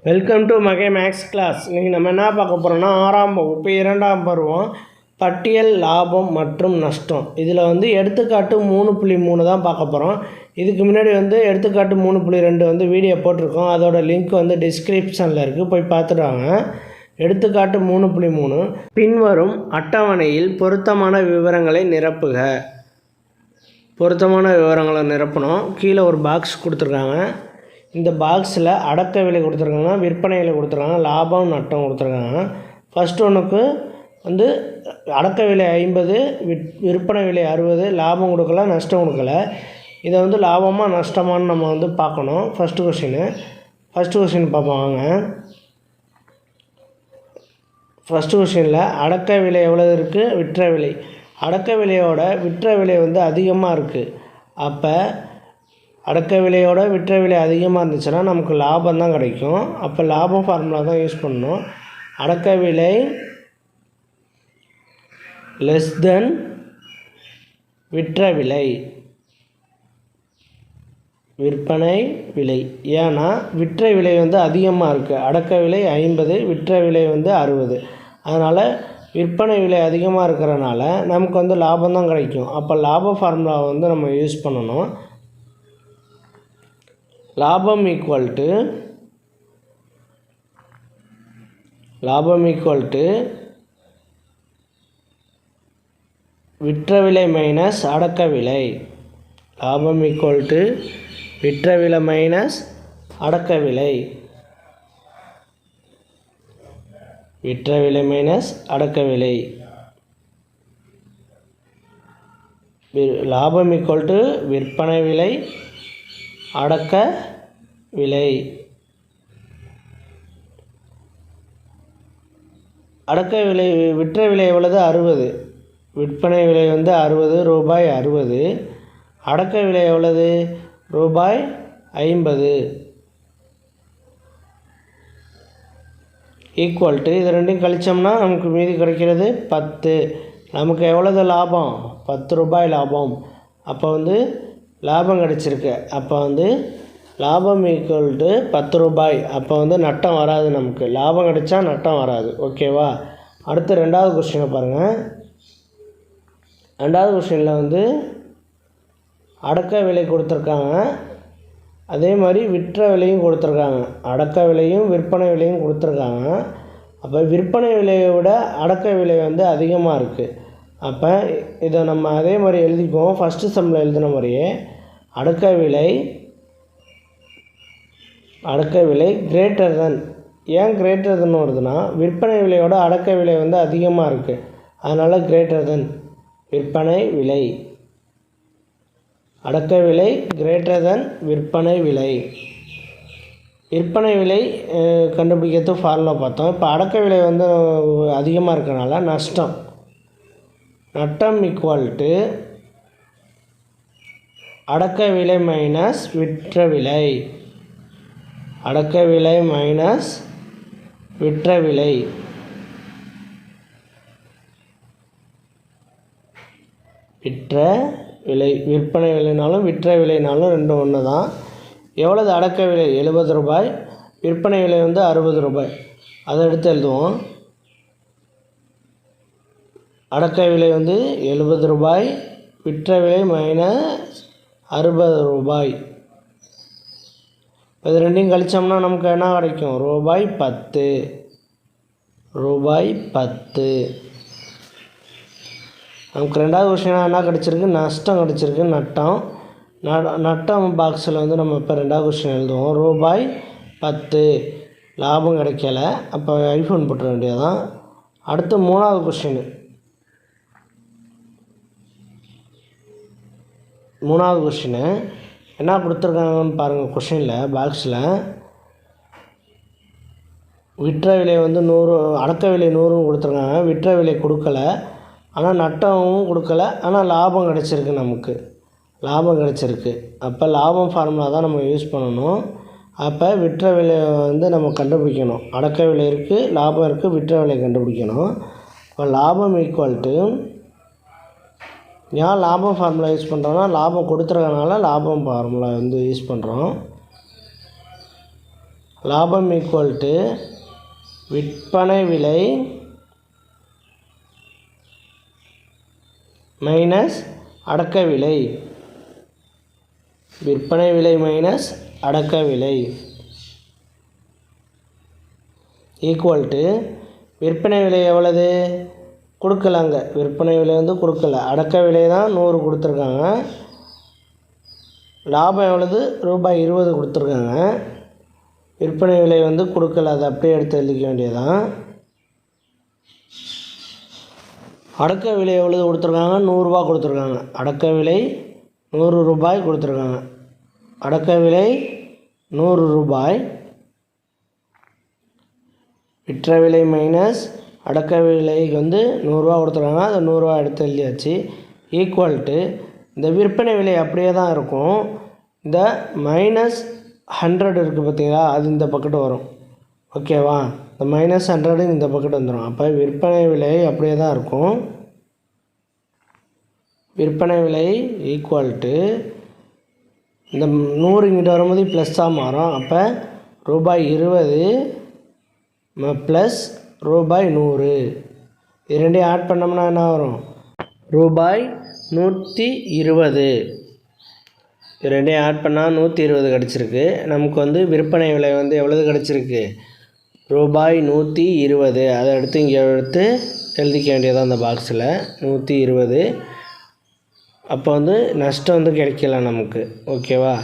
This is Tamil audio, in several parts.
வெல்கம் டு மகே மேக்ஸ் கிளாஸ். இன்றைக்கி நம்ம என்ன பார்க்க போகிறோம்னா 6ஆம் வகுப்பு 2ஆம் பருவம் பட்டியல் லாபம் மற்றும் நஷ்டம். இதில் எடுத்துக்காட்டு 3.3 தான் பார்க்க போகிறோம். இதுக்கு முன்னாடி எடுத்துக்காட்டு 3.2 வீடியோ போட்டிருக்கோம். அதோட லிங்க் டிஸ்கிரிப்ஷனில் இருக்குது, போய் பார்த்துடுவாங்க. எடுத்துக்காட்டு 3.3 பின்வரும் அட்டவணையில் பொருத்தமான விவரங்களை நிரப்புக. பொருத்தமான விவரங்களை நிரப்பணும். கீழே ஒரு பாக்ஸ் கொடுத்துருக்காங்க. இந்த பாக்ஸில் அடக்க விலை கொடுத்துருக்காங்க, விற்பனை விலை கொடுத்துருக்காங்க, லாபம் நட்டம் கொடுத்துருக்காங்க. ஃபஸ்ட்டு ஒன்றுக்கு அடக்க விலை 50, விற்பனை விலை 60, லாபம் கொடுக்கல, நஷ்டம் கொடுக்கல. இதை லாபமாக நஷ்டமானு நம்ம பார்க்கணும். ஃபஸ்ட்டு கொஷின் பார்ப்போம் வாங்க. ஃபஸ்ட்டு கொஷினில் அடக்க விலை எவ்வளோ இருக்குது, விற்ற விலை. அடக்க விலையோட விற்ற விலை அதிகமாக இருக்குது. அப்போ அடக்க விலையோட விற்ற விலை அதிகமாக இருந்துச்சுன்னா நமக்கு லாபம் தான் கிடைக்கும். அப்போ லாபம் ஃபார்முலா தான் யூஸ் பண்ணணும். அடக்க விலை லெஸ் தென் விற்ற விலை, விற்பனை விலை. ஏன்னா விற்ற விலை அதிகமாக இருக்குது. அடக்க விலை 50, விற்ற விலை 60. அதனால் விற்பனை விலை அதிகமாக இருக்கிறனால நமக்கு லாபம் தான் கிடைக்கும். அப்போ லாப ஃபார்முலாவை நம்ம யூஸ் பண்ணணும். லாபம் ஈக்குவல் டு விற்ற விலை மைனஸ் அடக்க விலை. லாபம் ஈக்குவல் டு விற்ற விலை மைனஸ் அடக்க விலை. விற்ற விலை மைனஸ் அடக்க விலை. லாபம் ஈக்குவல் டு விற்பனை விலை அடக்க விலை. அடக்க விலை விற்ற விலை எவ்வளவு? 60. விற்பனை விலை ரூபாய் 60. அடக்க விலை எவ்வளவு? ரூபாய் 50. ஈக்குவல் டு இது ரெண்டையும் கழிச்சோம்னா நமக்கு மீதி கிடைக்கிறது 10. நமக்கு எவ்வளவு லாபம்? 10 ரூபாய் லாபம். அப்போ லாபம் கிடச்சிருக்கு. அப்போ லாபம் ஈக்குவல் டு 10 ரூபாய். அப்போ நட்டம் வராது. நமக்கு லாபம் கிடைச்சா நட்டம் வராது. ஓகேவா? அடுத்து 2வது கொஸ்டினை பாருங்கள். 2வது கொஸ்டினில் அடக்க விலை கொடுத்துருக்காங்க, அதே மாதிரி விற்ற விலையும் கொடுத்துருக்காங்க. அடக்க விலையும் விற்பனை விலையும் கொடுத்துருக்காங்க. அப்போ விற்பனை விலையை விட அடக்க விலை அதிகமாக இருக்குது. அப்போ இதை நம்ம அதே மாதிரி எழுதிக்குவோம். ஃபஸ்ட்டு சம்மில் எழுதின மாதிரியே அடக்க விலை கிரேட்டர் தென். ஏன் கிரேட்டர் தென் வருதுன்னா விற்பனை விலையோட அடக்க விலை அதிகமாக இருக்குது. அதனால் கிரேட்டர் தென் விற்பனை விலை. அடக்க விலை கிரேட்டர் தென் விற்பனை விலை. விற்பனை விலை கண்டுபிடிக்கிறது ஃபார்முலா பார்த்தோம். இப்போ அடக்க விலை அதிகமாக இருக்கனால நட்டம் ஈக்குவல் டு அடக்க விலை மைனஸ் விற்ற விலை. அடக்க விலை மைனஸ் விற்ற விலை. விற்ற விலை விற்பனை விலைனாலும் விற்ற விலைனாலும் ரெண்டும் ஒன்று தான். எவ்வளவு அடக்க விலை? 70 ரூபாய். விற்பனை விலை 60 ரூபாய். அதை எடுத்து எழுதுவோம். அடக்க விலை 70 ரூபாய், விற்ற விலை மைனஸ் 60 ரூபாய். இது ரெண்டையும் கழிச்சோம்னா நமக்கு என்ன கிடைக்கும்? ரூபாய் 10. ரூபாய் 10. நமக்கு 2வது கொஸ்டினாக என்ன கிடச்சிருக்கு? நஷ்டம் கிடச்சிருக்கு. நட்டம் பாக்ஸில் நம்ம இப்போ 2வது கொஸ்டின் எழுதுவோம். ரூபாய் 10 லாபம் கிடைக்கல. அப்போ ஐஃபோன் போட்டுற வேண்டியதான். அடுத்து 3வது கொஸ்டின். 3வது கொஸ்டின் என்ன கொடுத்துருக்காங்கன்னு பாருங்கள். கொஸ்டினில் பாக்ஸில் விற்ற விலை 100, அடக்க விலை 100 கொடுத்துருக்காங்க. விற்ற விலை கொடுக்கல, ஆனால் நட்டமும் கொடுக்கல, ஆனால் லாபம் கிடச்சிருக்கு. நமக்கு லாபம் கிடச்சிருக்கு. அப்போ லாபம் ஃபார்முலா தான் நம்ம யூஸ் பண்ணணும். அப்போ விற்ற விலையை நம்ம கண்டுபிடிக்கணும். அடக்க விலை இருக்குது, லாபம் இருக்குது, விற்ற விலை கண்டுபிடிக்கணும். இப்போ லாபம் ஈக்குவல் டு ஏன் லாபம் ஃபார்முலா யூஸ் பண்ணுறோன்னா லாபம் கொடுத்துருக்கனால லாபம் ஃபார்முலா யூஸ் பண்ணுறோம். லாபம் ஈக்குவல் டு விற்பனை விலை மைனஸ் அடக்க விலை. விற்பனை விலை மைனஸ் அடக்க விலை ஈக்குவல் டு விற்பனை விலை எவ்வளவு கொடுக்கலாங்க. விற்பனை விலை வந்து கொடுக்கல, அடக்க விலை தான் 100 கொடுத்துருக்காங்க. லாபம் எவ்வளவு ரூபாய் 20 கொடுத்துருக்காங்க. விற்பனை விலை வந்து கொடுக்கல, அதை அப்படியே எடுத்து எழுதிக்க வேண்டியதான். அடக்க விலை எவ்வளவு கொடுத்துருக்காங்க 100 ரூபா கொடுத்துருக்காங்க. அடக்க விலை 100 ரூபாய் கொடுத்துருக்காங்க. அடக்க விலை 100 ரூபாய். விற்ற விலை மைனஸ் அடக்க விலைக்கு வந்து 100 ரூபா கொடுத்துருக்காங்க, அதை 100 ரூபா எடுத்து எழுதியாச்சு. ஈக்குவல் டு இந்த விற்பனை விலை அப்படியே தான் இருக்கும். இந்த மைனஸ் 100 இருக்குது பார்த்தீங்களா, அது இந்த பக்கத்து வரும். ஓகேவா, இந்த மைனஸ் 100 இந்த பக்கத்து வந்துடும். அப்போ விற்பனை விலை அப்படியே தான் இருக்கும். விற்பனை விலை ஈக்குவல் டு இந்த 100 இங்கிட்ட வரும்போது ப்ளஸ்ஸாக மாறும். அப்போ ரூபாய் 20 ப்ளஸ் ரூபாய் 100, இது ரெண்டையும் ஆட் பண்ணோம்னா என்ன வரும்? ரூபாய் 120. இது ரெண்டையும் ஆட் பண்ணால் 120 கிடச்சிருக்கு. நமக்கு வந்து விற்பனை விலை வந்து எவ்வளவு கிடச்சிருக்கு? ரூபாய் 120. அதை எடுத்து இங்கே எடுத்து எழுதிக்க வேண்டியதான் அந்த பாக்ஸில் 120. அப்போ வந்து நஷ்டம் வந்து கிடைக்கல நமக்கு. ஓகேவா,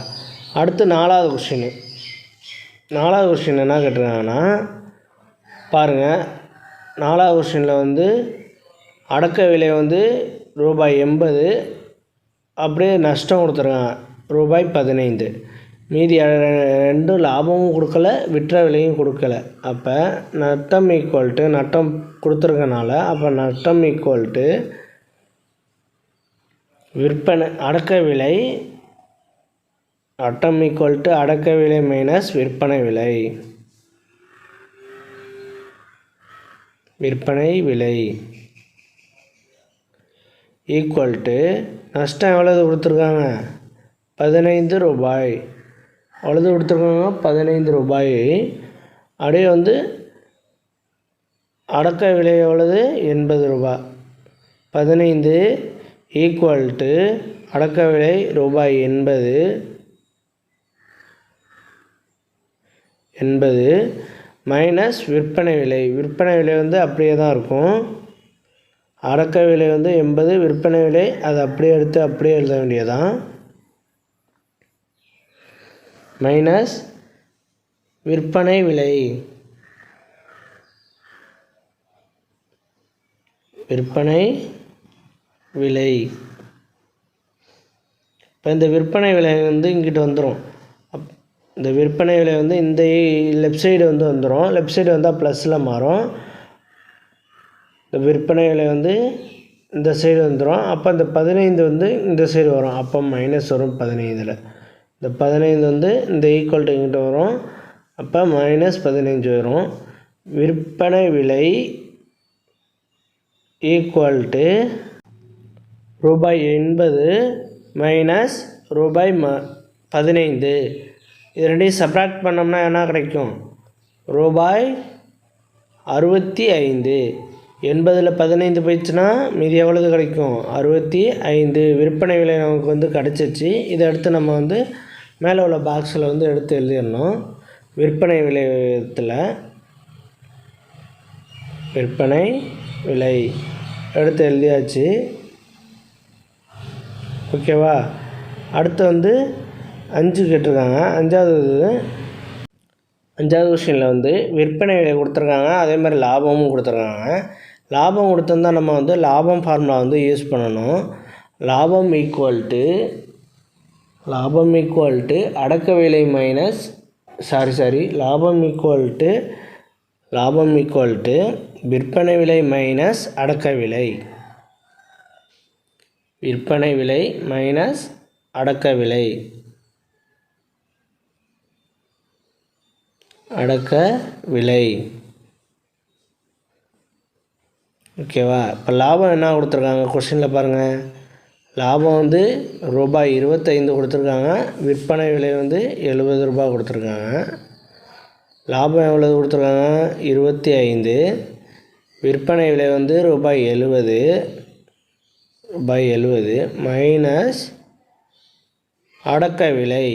அடுத்து 4வது கொஸ்டின். 4வது கொஸ்டின் என்ன கேட்டிருக்காங்கன்னா பாருங்கள், 4வது கொஸ்டினில் வந்து அடக்க விலை வந்து ரூபாய் 80, அப்படியே நஷ்டம் கொடுத்துருக்காங்க ரூபாய் 15. மீதி 2 லாபமும் கொடுக்கல, விற்ற விலையும் கொடுக்கல. அப்போ நட்டம் ஈக்குவல் டு நட்டம் கொடுத்துருக்கனால அப்போ நட்டம் ஈக்குவல் டு விற்பனை அடக்க விலை. நட்டம் ஈக்குவல் டு அடக்க விலை மைனஸ் விற்பனை விலை. விற்பனை விலை ஈக்குவல் டு நஷ்டம் எவ்வளவு கொடுத்துருக்காங்க? 15 ரூபாய். எவ்வளவு கொடுத்துருக்காங்க? 15 ரூபாய். அப்படியே வந்து அடக்க விலை எவ்வளவு? 80 ரூபாய். 15 ஈக்குவல் டு அடக்க விலை ரூபாய் 80 மைனஸ் விற்பனை விலை. விற்பனை விலை வந்து அப்படியே தான் இருக்கும். அடக்க விலை வந்து 80, விற்பனை விலை அதை அப்படியே எடுத்து அப்படியே எழுத வேண்டியதான். மைனஸ் விற்பனை விலை. விற்பனை விலை. இப்போ இந்த விற்பனை விலை வந்து இங்கிட்டு வந்துடும். இந்த விற்பனை விலை வந்து இந்த லெஃப்ட் சைடு வந்து வந்துடும். லெஃப்ட் சைடு வந்தால் ப்ளஸில் மாறும். இந்த விற்பனை விலை வந்து இந்த சைடு வந்துடும். அப்போ இந்த 15 வந்து இந்த சைடு வரும். அப்போ மைனஸ் வரும் 15. இந்த 15 வந்து இந்த ஈக்குவல் டு இங்கிட்ட வரும். அப்போ மைனஸ் 15 வரும். விற்பனை விலை ஈக்குவல் டு ரூபாய் 80 மைனஸ் ரூபாய் 15. இது ரெண்டையும் சப்ராக்ட் பண்ணோம்னா என்ன கிடைக்கும்? ரூபாய் 65. 80ல் 15 போயிடுச்சுன்னா மீதி எவ்வளவு கிடைக்கும்? 65. விற்பனை விலை நமக்கு வந்து கிடச்சிச்சு. இதை எடுத்து நம்ம வந்து மேலே உள்ள பாக்ஸில் வந்து எடுத்து எழுதிடணும். விற்பனை விலையத்தில் விற்பனை விலை எடுத்து எழுதியாச்சு. ஓகேவா, அடுத்து வந்து 5 கேட்டிருக்காங்க. 5வது கொஸ்டினில் வந்து விற்பனை விலை கொடுத்துருக்காங்க, அதே மாதிரி லாபமும் கொடுத்துருக்காங்க. லாபம் கொடுத்துருந்தா நம்ம வந்து லாபம் ஃபார்முலா வந்து யூஸ் பண்ணணும். லாபம் ஈக்குவல் டு அடக்க விலை மைனஸ் லாபம் ஈக்குவல் டு விற்பனை விலை மைனஸ் அடக்க விலை. விற்பனை விலை மைனஸ் அடக்க விலை. அடக்க விலை. ஓகேவா, இப்போ லாபம் என்ன கொடுத்துருக்காங்க கொஸ்டினில் பாருங்கள். லாபம் வந்து ரூபாய் 25 கொடுத்துருக்காங்க. விற்பனை விலை வந்து 70 ரூபாய் கொடுத்துருக்காங்க. லாபம் எவ்வளவு கொடுத்துருக்காங்க? 25. விற்பனை விலை வந்து ரூபாய் 70 மைனஸ் அடக்க விலை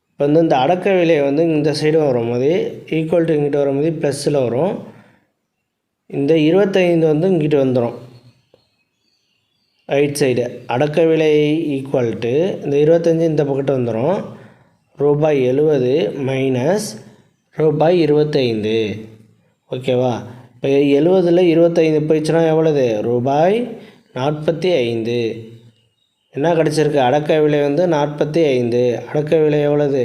இப்போ வந்து இந்த அடக்க விலை வந்து இந்த சைடு வரும்போது ஈக்குவல் டு இங்கிட்ட வரும்போது ப்ளஸில் வரும். இந்த 25 வந்து இங்கிட்ட வந்துடும் ரைட் சைடு. அடக்க விலை ஈக்குவல் டு இந்த 25 இந்த பக்கத்து வந்துடும். ரூபாய் 70 மைனஸ் ரூபாய் 25. ஓகேவா? இப்போ 70ல் 25 போயிடுச்சுன்னா எவ்வளவு? ரூபாய் 45. என்ன கிடச்சிருக்கு? அடக்க விலை வந்து 45. அடக்க விலை எவ்வளவு?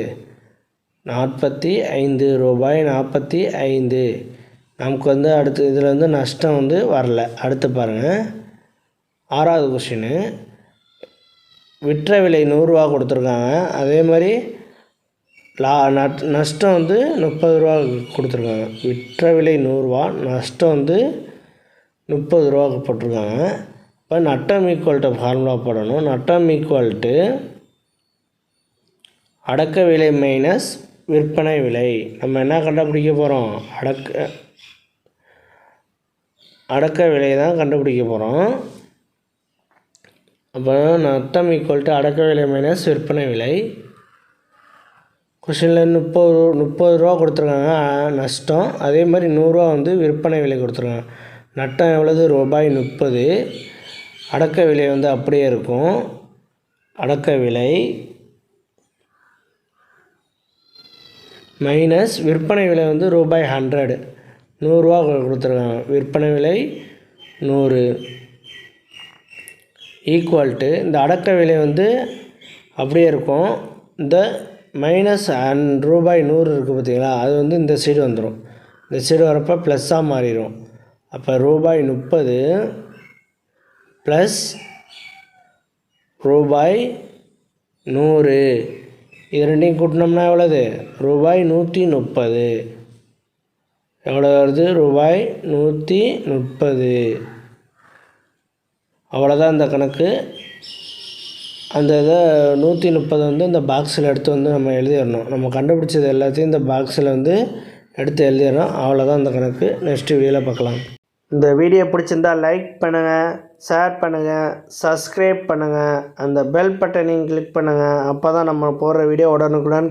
45 ரூபாய் 45. நமக்கு வந்து அடுத்து இதில் வந்து நஷ்டம் வந்து வரல. அடுத்து பாருங்கள் 6வது கொஸ்டின். விற்ற விலை 100 ரூபா கொடுத்துருக்காங்க. அதே மாதிரி நஷ்டம் வந்து 30 ரூபா கொடுத்துருக்காங்க. விற்ற விலை 100 ரூபா, நஷ்டம் வந்து 30 ரூபாவுக்கு போட்டிருக்காங்க. இப்போ நட்டம் ஈக்குவல் டு ஃபார்முலா போடணும். நட்டம் ஈக்குவல் டு அடக்க விலை மைனஸ் விற்பனை விலை. நம்ம என்ன கண்டுபிடிக்க போகிறோம்? அடக்க விலை தான் கண்டுபிடிக்க போகிறோம். அப்போ நட்டம் ஈக்குவல் டு அடக்க விலை மைனஸ் விற்பனை விலை. கொஷினில் 30 ரூபா கொடுத்துருக்காங்க நஷ்டம். அதே மாதிரி 100 ரூபா வந்து விற்பனை விலை கொடுத்துருக்காங்க. நட்டம் எவ்வளவு? ரூபாய் 30. அடக்க விலை வந்து அப்படியே இருக்கும். அடக்க விலை மைனஸ் விற்பனை விலை வந்து ரூபாய் 100. 100 ரூபா கொடுத்துருக்காங்க. விற்பனை விலை 100 ஈக்குவல் டு இந்த அடக்க விலை வந்து அப்படியே இருக்கும். இந்த மைனஸ் ரூபாய் 100 இருக்குது பார்த்தீங்களா, அது வந்து இந்த சைடு வந்துடும். இந்த சைடு வரப்போ ப்ளஸ்ஸாக மாறிடும். அப்போ ரூபாய் 30 ப்ளஸ் ரூபாய் 100 இது ரெண்டையும் கூட்டினோம்னா எவ்வளவு? ரூபாய் 130. எவ்வளோ வருது? ரூபாய் 130. அவ்வளோதான் இந்த கணக்கு. அந்த இதை 130 வந்து இந்த பாக்ஸில் எடுத்து வந்து நம்ம எழுதிடணும். நம்ம கண்டுபிடிச்சது எல்லாத்தையும் இந்த பாக்ஸில் வந்து எடுத்து எழுதிடணும். அவ்வளோதான் இந்த கணக்கு. நெக்ஸ்ட் வீடியோவில் பார்க்கலாம். இந்த வீடியோ பிடிச்சிருந்தால் லைக் பண்ணுங்கள், ஷேர் பண்ணுங்கள், சப்ஸ்கிரைப் பண்ணுங்கள், அந்த பெல் பட்டனையும் கிளிக் பண்ணுங்கள். அப்போ தான் நம்ம போடுற வீடியோ உடனுக்குடன்